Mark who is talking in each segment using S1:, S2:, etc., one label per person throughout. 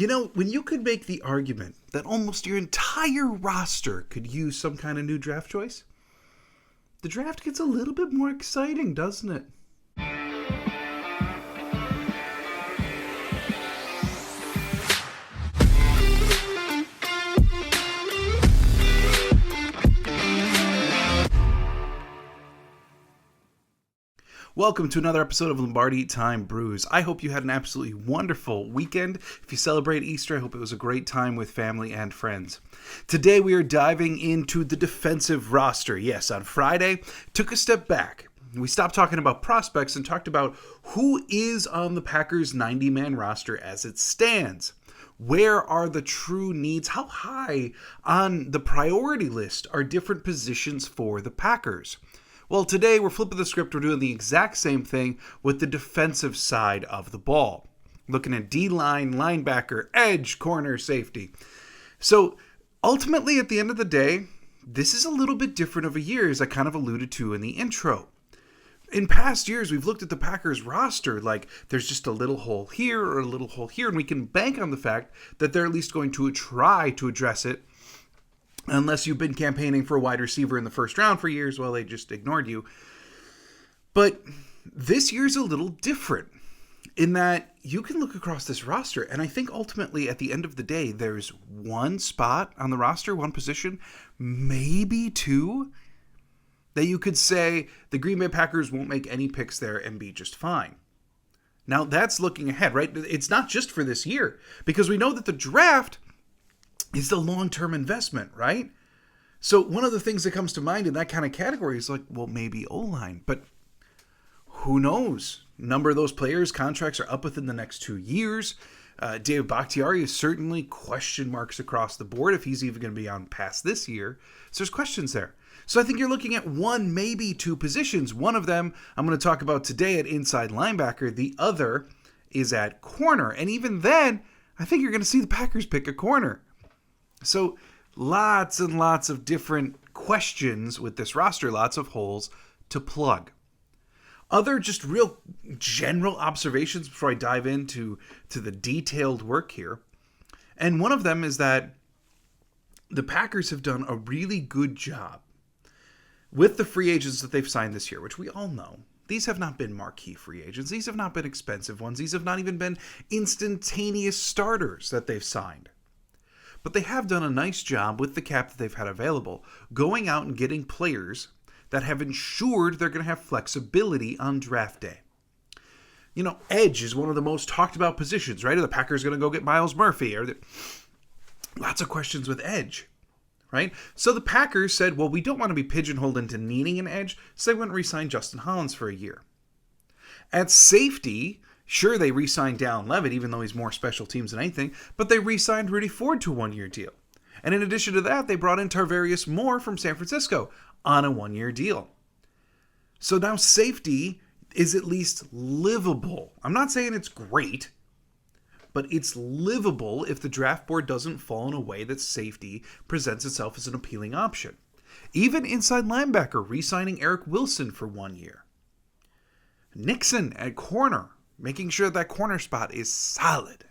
S1: When you could make the argument that almost your entire roster could use some kind of new draft choice, the draft gets a little bit more exciting, doesn't it? Welcome to another episode of Lombardi Time Brews. I hope you had an absolutely wonderful weekend. If you celebrate Easter, I hope it was a great time with family and friends. Today we are diving into the defensive roster. Yes, on Friday, took a step back. We stopped talking about prospects and talked about who is on the Packers 90-man roster as it stands. Where are the true needs? How high on the priority list are different positions for the Packers? Well, today we're flipping the script. We're doing the exact same thing with the defensive side of the ball. Looking at D-line, linebacker, edge, corner, safety. So ultimately, at the end of the day, this is a little bit different of a year, as I kind of alluded to in the intro. In past years, we've looked at the Packers roster like there's just a little hole here or a little hole here, and we can bank on the fact that they're at least going to try to address it. Unless you've been campaigning for a wide receiver in the first round for years, well, they just ignored you. But this year's a little different in that you can look across this roster, and I think ultimately at the end of the day, there's one spot on the roster, one position, maybe two, that you could say the Green Bay Packers won't make any picks there and be just fine. Now, that's looking ahead, right? It's not just for this year, because we know that the draft is the long-term investment, right? So one of the things that comes to mind in that kind of category is like, well, maybe O-line, but who knows? A number of those players' contracts are up within the next 2 years. David Bakhtiari is certainly question marks across the board if he's even going to be on past this year. So there's questions there. So I think you're looking at one, maybe two positions. One of them I'm going to talk about today at inside linebacker. The other is at corner. And even then, I think you're going to see the Packers pick a corner. So lots and lots of different questions with this roster, lots of holes to plug. Other just real general observations before I dive into the detailed work here. And one of them is that the Packers have done a really good job with the free agents that they've signed this year, which we all know. These have not been marquee free agents. These have not been expensive ones. These have not even been instantaneous starters that they've signed. But they have done a nice job with the cap that they've had available, going out and getting players that have ensured they're going to have flexibility on draft day. Edge is one of the most talked about positions, right? Are the Packers going to go get Myles Murphy? Lots of questions with edge, right? So the Packers said, well, we don't want to be pigeonholed into needing an edge, so they went and re-signed Justin Hollins for a year. At safety, sure, they re-signed Dallin Levitt, even though he's more special teams than anything, but they re-signed Rudy Ford to a one-year deal. And in addition to that, they brought in Tarvarius Moore from San Francisco on a one-year deal. So now safety is at least livable. I'm not saying it's great, but it's livable if the draft board doesn't fall in a way that safety presents itself as an appealing option. Even inside linebacker, re-signing Eric Wilson for 1 year. Nixon at corner, making sure that corner spot is solid.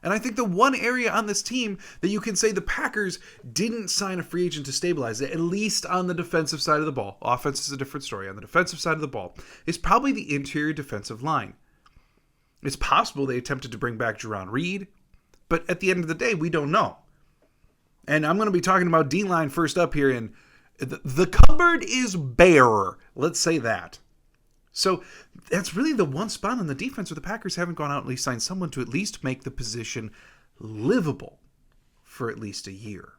S1: And I think the one area on this team that you can say the Packers didn't sign a free agent to stabilize it, at least on the defensive side of the ball, offense is a different story, on the defensive side of the ball, is probably the interior defensive line. It's possible they attempted to bring back Jerron Reed, but at the end of the day, we don't know. And I'm going to be talking about D-line first up here, and the cupboard is bare, let's say that. So that's really the one spot on the defense where the Packers haven't gone out and at least signed someone to at least make the position livable for at least a year.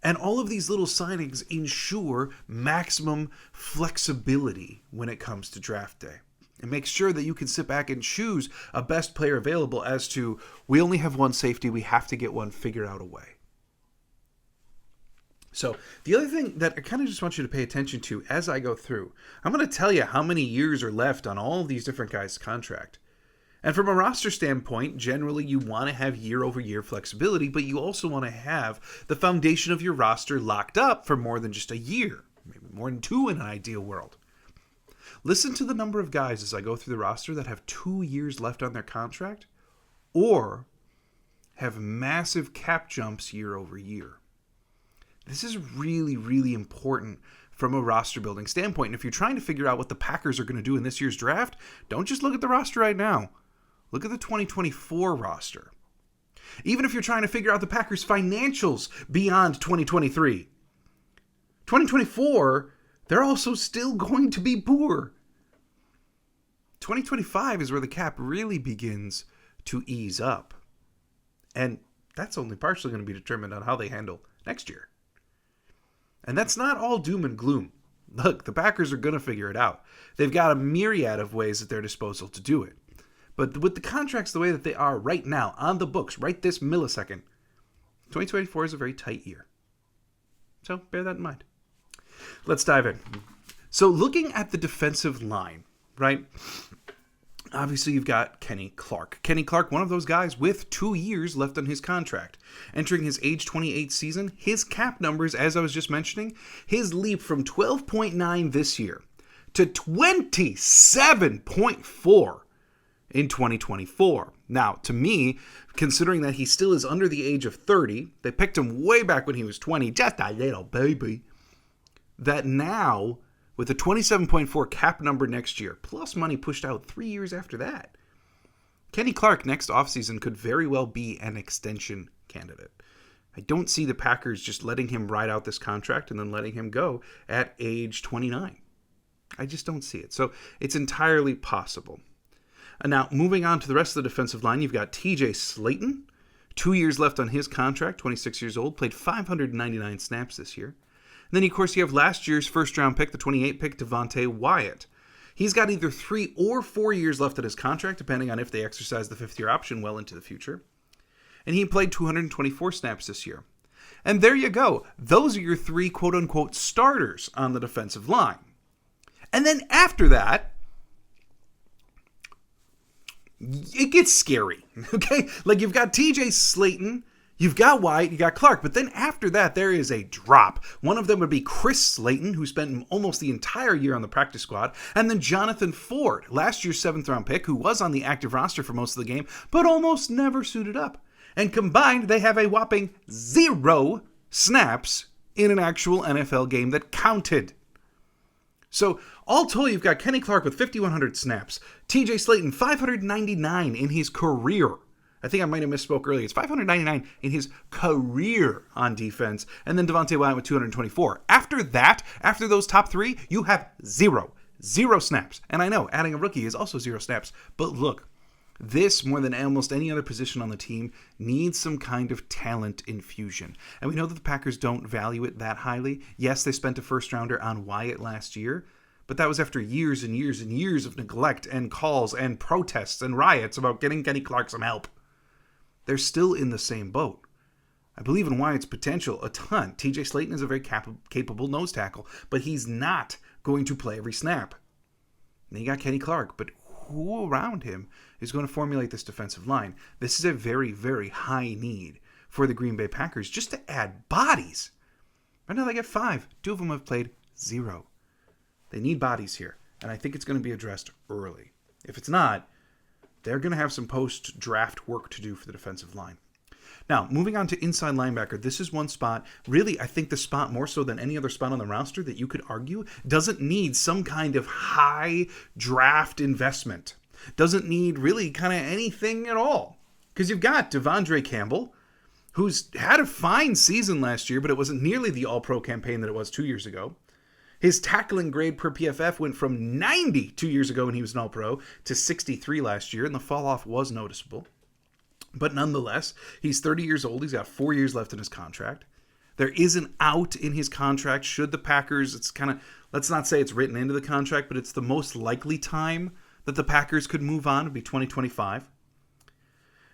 S1: And all of these little signings ensure maximum flexibility when it comes to draft day. It makes sure that you can sit back and choose a best player available as to, we only have one safety, we have to get one figured out a way. So the other thing that I kind of just want you to pay attention to as I go through, I'm going to tell you how many years are left on all of these different guys' contract. And from a roster standpoint, generally you want to have year-over-year flexibility, but you also want to have the foundation of your roster locked up for more than just a year, maybe more than two in an ideal world. Listen to the number of guys as I go through the roster that have 2 years left on their contract or have massive cap jumps year over year. This is really, really important from a roster building standpoint. And if you're trying to figure out what the Packers are going to do in this year's draft, don't just look at the roster right now. Look at the 2024 roster. Even if you're trying to figure out the Packers' financials beyond 2023. 2024, they're also still going to be poor. 2025 is where the cap really begins to ease up. And that's only partially going to be determined on how they handle next year. And that's not all doom and gloom. Look, the Packers are going to figure it out. They've got a myriad of ways at their disposal to do it. But with the contracts the way that they are right now, on the books, right this millisecond, 2024 is a very tight year. So bear that in mind. Let's dive in. So looking at the defensive line, right? Obviously, you've got Kenny Clark. Kenny Clark, one of those guys with 2 years left on his contract. Entering his age 28 season, his cap numbers, as I was just mentioning, his leap from 12.9 this year to 27.4 in 2024. Now, to me, considering that he still is under the age of 30, they picked him way back when he was 20, just a little baby, that now, with a 27.4 cap number next year, plus money pushed out 3 years after that, Kenny Clark next offseason could very well be an extension candidate. I don't see the Packers just letting him ride out this contract and then letting him go at age 29. I just don't see it. So it's entirely possible. And now, moving on to the rest of the defensive line, you've got TJ Slayton, 2 years left on his contract, 26 years old, played 599 snaps this year. And then, of course, you have last year's first-round pick, the 28 pick, Devontae Wyatt. He's got either 3 or 4 years left on his contract, depending on if they exercise the fifth-year option well into the future. And he played 224 snaps this year. And there you go. Those are your 3 quote-unquote starters on the defensive line. And then after that, it gets scary, okay? Like, you've got TJ Slayton, you've got Wyatt, you got Clark, but then after that, there is a drop. One of them would be Chris Slayton, who spent almost the entire year on the practice squad, and then Jonathan Ford, last year's 7th-round pick, who was on the active roster for most of the game, but almost never suited up. And combined, they have a whopping 0 snaps in an actual NFL game that counted. So, all told, you've got Kenny Clark with 5,100 snaps, TJ Slayton 599 in his career. I think I might have misspoke earlier. It's 599 in his career on defense, and then Devontae Wyatt with 224. After that, after those top 3, you have 0 snaps. And I know, adding a rookie is also 0 snaps, but look, this, more than almost any other position on the team, needs some kind of talent infusion. And we know that the Packers don't value it that highly. Yes, they spent a first-rounder on Wyatt last year, but that was after years and years and years of neglect and calls and protests and riots about getting Kenny Clark some help. They're still in the same boat. I believe in Wyatt's potential a ton. TJ Slayton is a very capable nose tackle, but he's not going to play every snap. And then you got Kenny Clark, but who around him is going to formulate this defensive line? This is a very, very high need for the Green Bay Packers just to add bodies. Right now they get 5. 2 of them have played 0. They need bodies here, and I think it's going to be addressed early. If it's not, they're going to have some post-draft work to do for the defensive line. Now, moving on to inside linebacker, this is one spot, really, I think the spot more so than any other spot on the roster that you could argue doesn't need some kind of high draft investment. Doesn't need really kind of anything at all. Because you've got Devondre Campbell, who's had a fine season last year, but it wasn't nearly the all-pro campaign that it was 2 years ago. His tackling grade per PFF went from 90 2 years ago when he was an all-pro to 63 last year, and the fall-off was noticeable. But nonetheless, he's 30 years old. He's got 4 years left in his contract. There is an out in his contract should the Packers, it's kind of, let's not say it's written into the contract, but it's the most likely time that the Packers could move on would be 2025.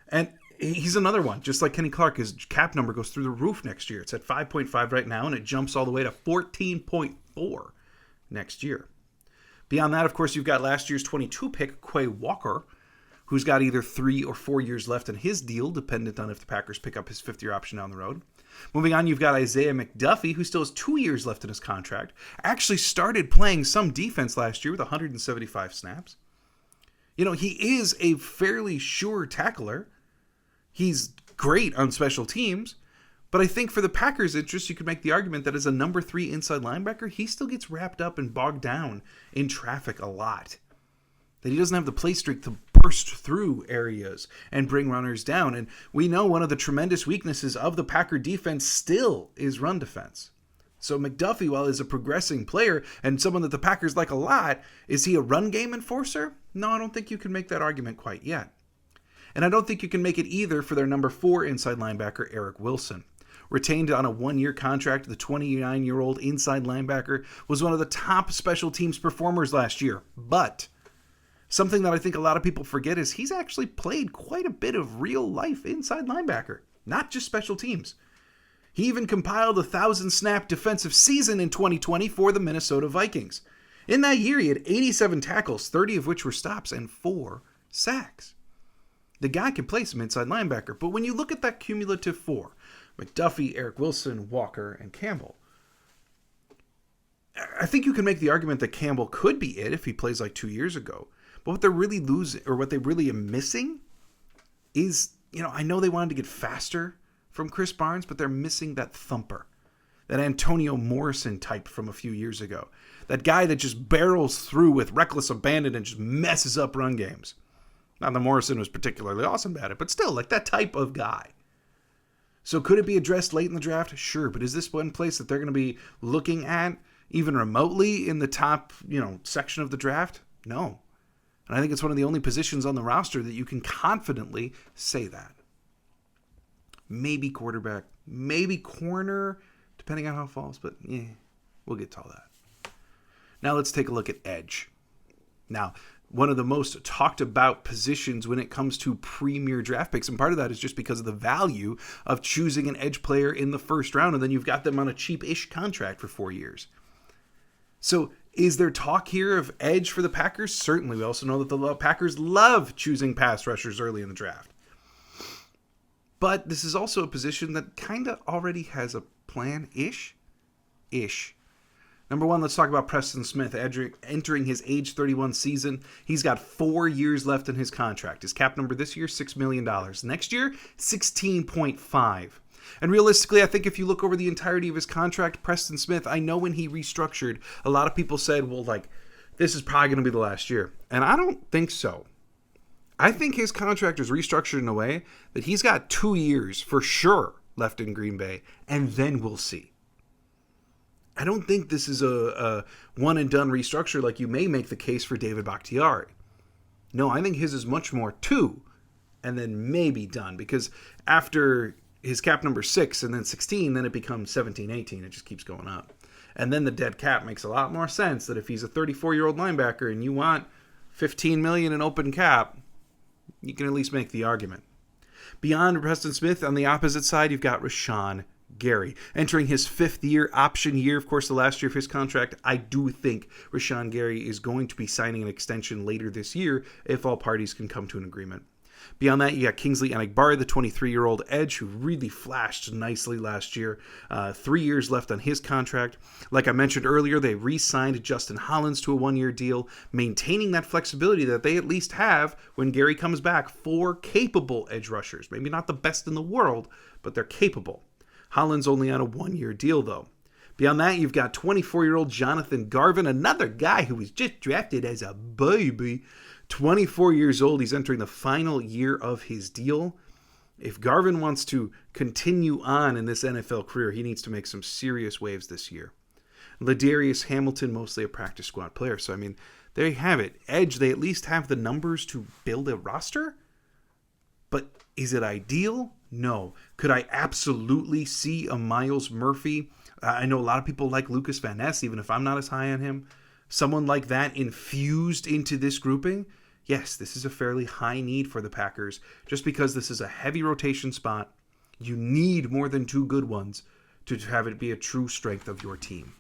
S1: And he's another one. Just like Kenny Clark, his cap number goes through the roof next year. It's at 5.5 right now, and it jumps all the way to 14.4 next year. Beyond that, of course, you've got last year's 22 pick, Quay Walker, who's got either 3 or 4 years left in his deal, dependent on if the Packers pick up his 5th-year option down the road. Moving on, you've got Isaiah McDuffie, who still has 2 years left in his contract. Actually started playing some defense last year with 175 snaps. You know, he is a fairly sure tackler. He's great on special teams, but I think for the Packers' interest, you could make the argument that as a number 3 inside linebacker, he still gets wrapped up and bogged down in traffic a lot. That he doesn't have the play streak to burst through areas and bring runners down. And we know one of the tremendous weaknesses of the Packer defense still is run defense. So McDuffie, while is a progressing player and someone that the Packers like a lot, is he a run game enforcer? No, I don't think you can make that argument quite yet. And I don't think you can make it either for their number 4 inside linebacker, Eric Wilson. Retained on a 1-year contract, the 29-year-old inside linebacker was one of the top special teams performers last year. But something that I think a lot of people forget is he's actually played quite a bit of real-life inside linebacker, not just special teams. He even compiled a 1,000-snap defensive season in 2020 for the Minnesota Vikings. In that year, he had 87 tackles, 30 of which were stops, and 4 sacks. The guy can play some inside linebacker, but when you look at that cumulative 4, McDuffie, Eric Wilson, Walker, and Campbell, I think you can make the argument that Campbell could be it if he plays like 2 years ago. But what they're really losing, or what they really are missing, is, I know they wanted to get faster from Chris Barnes, but they're missing that thumper. That Antonio Morrison type from a few years ago. That guy that just barrels through with reckless abandon and just messes up run games. Not that Morrison was particularly awesome at it, but still, like that type of guy. So could it be addressed late in the draft? Sure, but is this one place that they're going to be looking at even remotely in the top, section of the draft? No. And I think it's one of the only positions on the roster that you can confidently say that. Maybe quarterback, maybe corner, depending on how it falls, but we'll get to all that. Now let's take a look at edge. Now, one of the most talked about positions when it comes to premier draft picks. And part of that is just because of the value of choosing an edge player in the first round. And then you've got them on a cheap-ish contract for 4 years. So is there talk here of edge for the Packers? Certainly. We also know that the Packers love choosing pass rushers early in the draft. But this is also a position that kind of already has a plan-ish. Number 1, let's talk about Preston Smith entering his age 31 season. He's got 4 years left in his contract. His cap number this year, $6 million. Next year, $16.5. And realistically, I think if you look over the entirety of his contract, Preston Smith, I know when he restructured, a lot of people said, well, this is probably going to be the last year. And I don't think so. I think his contract is restructured in a way that he's got 2 years for sure left in Green Bay, and then we'll see. I don't think this is a one-and-done restructure like you may make the case for David Bakhtiari. No, I think his is much more 2, and then maybe done. Because after his cap number 6 and then 16, then it becomes 17, 18. It just keeps going up. And then the dead cap makes a lot more sense that if he's a 34-year-old linebacker and you want $15 million in open cap, you can at least make the argument. Beyond Preston Smith, on the opposite side, you've got Rashawn Gary. Entering his 5th year option year, of course, the last year of his contract, I do think Rashawn Gary is going to be signing an extension later this year if all parties can come to an agreement. Beyond that, you got Kingsley Enagbare, the 23-year-old edge who really flashed nicely last year. 3 years left on his contract. Like I mentioned earlier, they re-signed Justin Hollins to a 1-year deal, maintaining that flexibility that they at least have when Gary comes back. 4 capable edge rushers. Maybe not the best in the world, but they're capable. Hollins only on a 1-year deal, though. Beyond that, you've got 24-year-old Jonathan Garvin, another guy who was just drafted as a baby. 24 years old, he's entering the final year of his deal. If Garvin wants to continue on in this NFL career, he needs to make some serious waves this year. Ladarius Hamilton, mostly a practice squad player. So, there you have it. Edge, they at least have the numbers to build a roster. But is it ideal? No. Could I absolutely see a Miles Murphy? I know a lot of people like Lucas Van Ness, even if I'm not as high on him. Someone like that infused into this grouping? Yes, this is a fairly high need for the Packers. Just because this is a heavy rotation spot, you need more than 2 good ones to have it be a true strength of your team.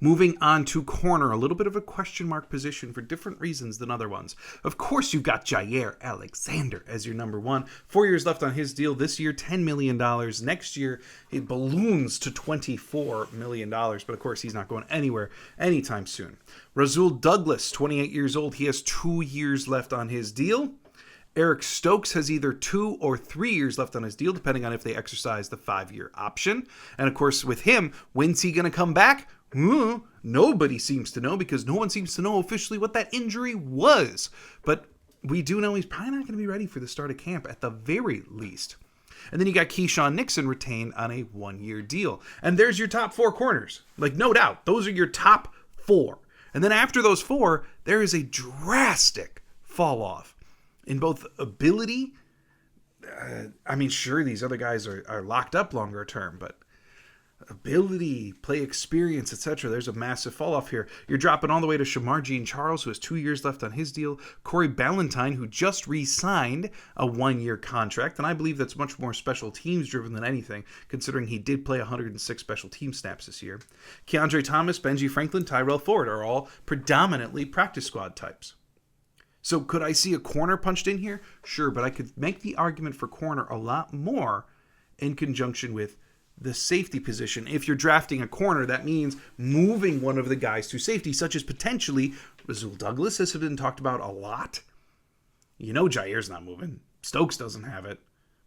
S1: Moving on to corner, a little bit of a question mark position for different reasons than other ones. Of course, you've got Jair Alexander as your number 1. 4 years left on his deal. This year, $10 million. Next year, it balloons to $24 million. But of course, he's not going anywhere anytime soon. Rasul Douglas, 28 years old. He has 2 years left on his deal. Eric Stokes has either 2 or 3 years left on his deal, depending on if they exercise the 5-year option. And of course, with him, when's he going to come back? Nobody seems to know, because no one seems to know officially what that injury was. But we do know he's probably not going to be ready for the start of camp at the very least. And then you got Keyshawn Nixon retained on a 1-year deal. And there's your top 4 corners. Like, no doubt, those are your top 4. And then after those 4, there is a drastic fall off in both ability. Sure, these other guys are locked up longer term, but ability, play experience, etc. There's a massive fall off here. You're dropping all the way to Shamar Jean-Charles, who has 2 years left on his deal. Corey Ballantyne, who just re-signed a 1-year contract, and I believe that's much more special teams driven than anything, considering he did play 106 special team snaps this year. Keandre Thomas, Benji Franklin, Tyrell Ford are all predominantly practice squad types. So could I see a corner punched in here? Sure, but I could make the argument for corner a lot more in conjunction with the safety position. If you're drafting a corner, that means moving one of the guys to safety, such as potentially Rasul Douglas. This has been talked about a lot. You know Jair's not moving. Stokes doesn't have it.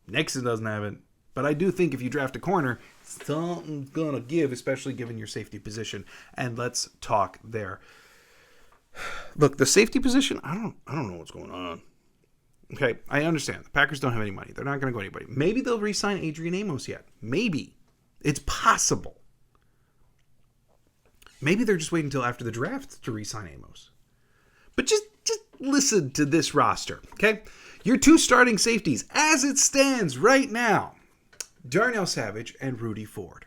S1: Nixon doesn't have it. But I do think if you draft a corner, something's going to give, especially given your safety position. And let's talk there. Look, the safety position, I don't know what's going on. Okay, I understand. The Packers don't have any money. They're not going to go anybody. Maybe they'll re-sign Adrian Amos yet. Maybe. It's possible. Maybe they're just waiting until after the draft to re-sign Amos. But just listen to this roster, okay? Your 2 starting safeties, as it stands right now, Darnell Savage and Rudy Ford.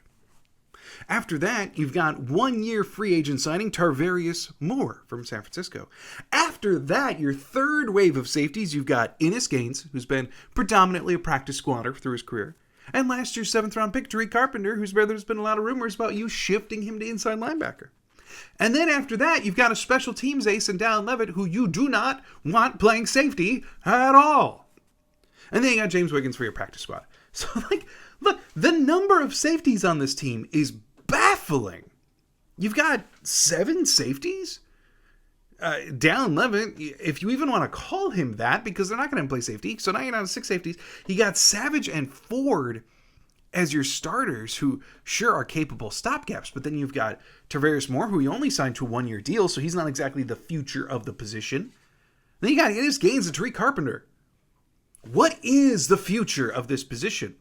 S1: After that, you've got 1-year free agent signing Tarvarius Moore from San Francisco. After that, your third wave of safeties, you've got Innis Gaines, who's been predominantly a practice squatter through his career, and last year's 7th-round pick, Tariq Carpenter, there's been a lot of rumors about you shifting him to inside linebacker. And then after that, you've got a special teams ace in Dallin Levitt, who you do not want playing safety at all. And then you got James Wiggins for your practice squad. So, look, the number of safeties on this team is baffling. You've got 7 safeties? Dallin Levitt, if you even want to call him that, because they're not going to play safety, so now you're down to 6 safeties. You got Savage and Ford as your starters, who sure are capable stopgaps, but then you've got Tarvarius Moore, who you only signed to a 1-year deal, so he's not exactly the future of the position. Then you got Innis Gaines and Tariq Carpenter. What is the future of this position?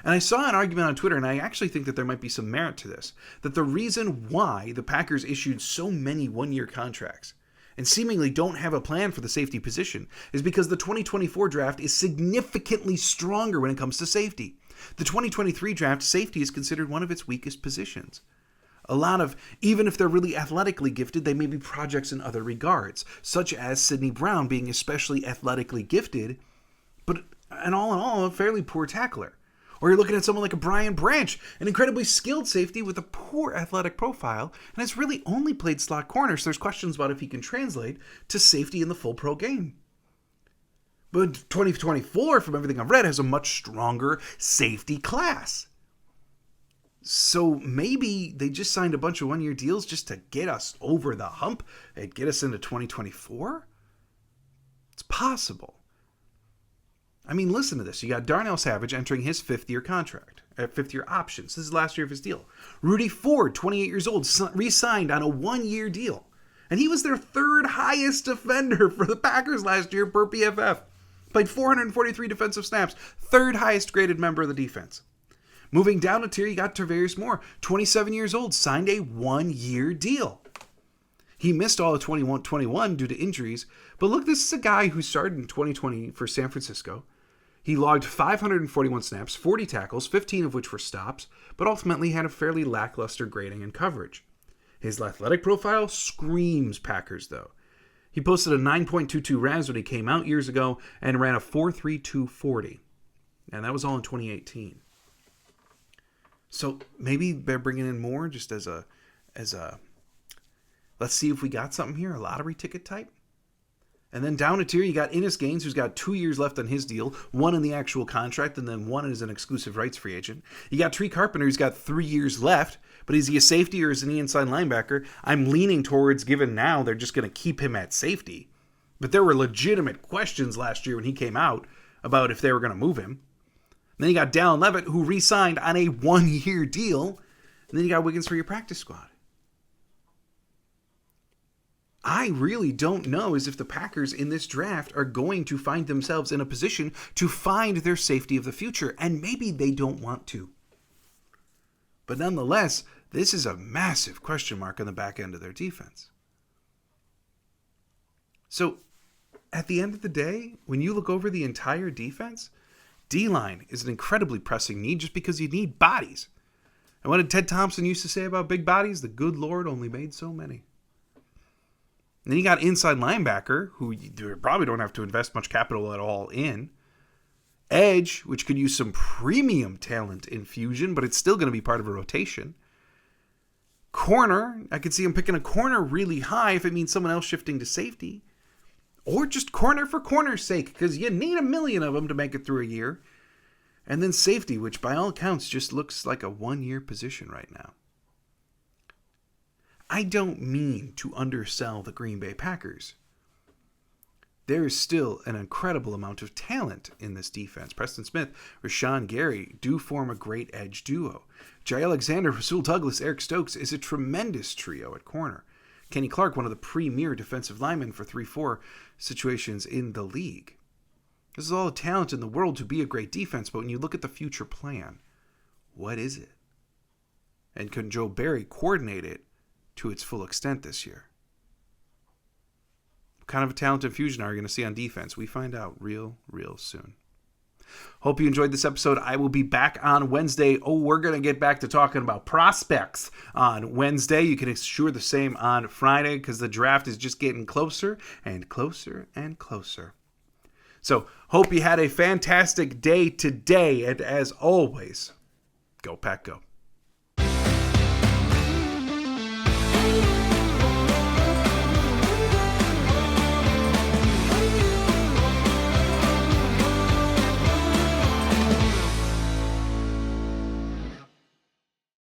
S1: And I saw an argument on Twitter, and I actually think that there might be some merit to this, that the reason why the Packers issued so many 1-year contracts and seemingly don't have a plan for the safety position is because the 2024 draft is significantly stronger when it comes to safety. The 2023 draft, safety is considered one of its weakest positions. A lot of, even if they're really athletically gifted, they may be projects in other regards, such as Sidney Brown being especially athletically gifted, but in all, a fairly poor tackler. Or you're looking at someone like a Brian Branch, an incredibly skilled safety with a poor athletic profile, and has really only played slot corner, so there's questions about if he can translate to safety in the full pro game. But 2024, from everything I've read, has a much stronger safety class. So maybe they just signed a bunch of 1-year deals just to get us over the hump and get us into 2024? It's possible. I mean, listen to this. You got Darnell Savage entering his 5th-year contract, 5th-year options. This is the last year of his deal. Rudy Ford, 28 years old, re-signed on a 1-year deal. And he was their 3rd highest defender for the Packers last year per PFF. Played 443 defensive snaps, 3rd highest graded member of the defense. Moving down a tier, you got Tarvarius Moore, 27 years old, signed a 1-year deal. He missed all of 2021 due to injuries, but look, this is a guy who started in 2020 for San Francisco. He logged 541 snaps, 40 tackles, 15 of which were stops, but ultimately had a fairly lackluster grading and coverage. His athletic profile screams Packers, though. He posted a 9.22 RAS when he came out years ago and ran a 4.32 40. And that was all in 2018. So maybe they're bringing in more just as a let's see if we got something here, a lottery ticket type. And then down a tier, you got Innis Gaines, who's got 2 years left on his deal, 1 in the actual contract, and then 1 as an exclusive rights free agent. You got Tariq Carpenter, who's got 3 years left, but is he a safety or is he an inside linebacker? I'm leaning towards, given now they're just going to keep him at safety. But there were legitimate questions last year when he came out about if they were going to move him. And then you got Dallin Leavitt, who re-signed on a 1-year deal. And then you got Wiggins for your practice squad. I really don't know as if the Packers in this draft are going to find themselves in a position to find their safety of the future. And maybe they don't want to. But nonetheless, this is a massive question mark on the back end of their defense. So, at the end of the day, when you look over the entire defense, D-line is an incredibly pressing need just because you need bodies. And what did Ted Thompson used to say about big bodies? The good Lord only made so many. And then you got inside linebacker, who you probably don't have to invest much capital at all in. Edge, which could use some premium talent infusion, but it's still going to be part of a rotation. Corner, I could see him picking a corner really high if it means someone else shifting to safety. Or just corner for corner's sake, because you need 1 million of them to make it through a year. And then safety, which by all accounts just looks like a 1-year position right now. I don't mean to undersell the Green Bay Packers. There is still an incredible amount of talent in this defense. Preston Smith, Rashawn Gary do form a great edge duo. Jay Alexander, Rasul Douglas, Eric Stokes is a tremendous trio at corner. Kenny Clark, one of the premier defensive linemen for 3-4 situations in the league. This is all the talent in the world to be a great defense, but when you look at the future plan, what is it? And can Joe Barry coordinate it to its full extent this year? What kind of a talent infusion are you going to see on defense? We find out real soon. Hope you enjoyed this episode. I will be back on Wednesday. We're going to get back to talking about prospects on Wednesday. You can assure the same on Friday because the draft is just getting closer and closer and closer. So, hope you had a fantastic day today. And as always, go Pack Go.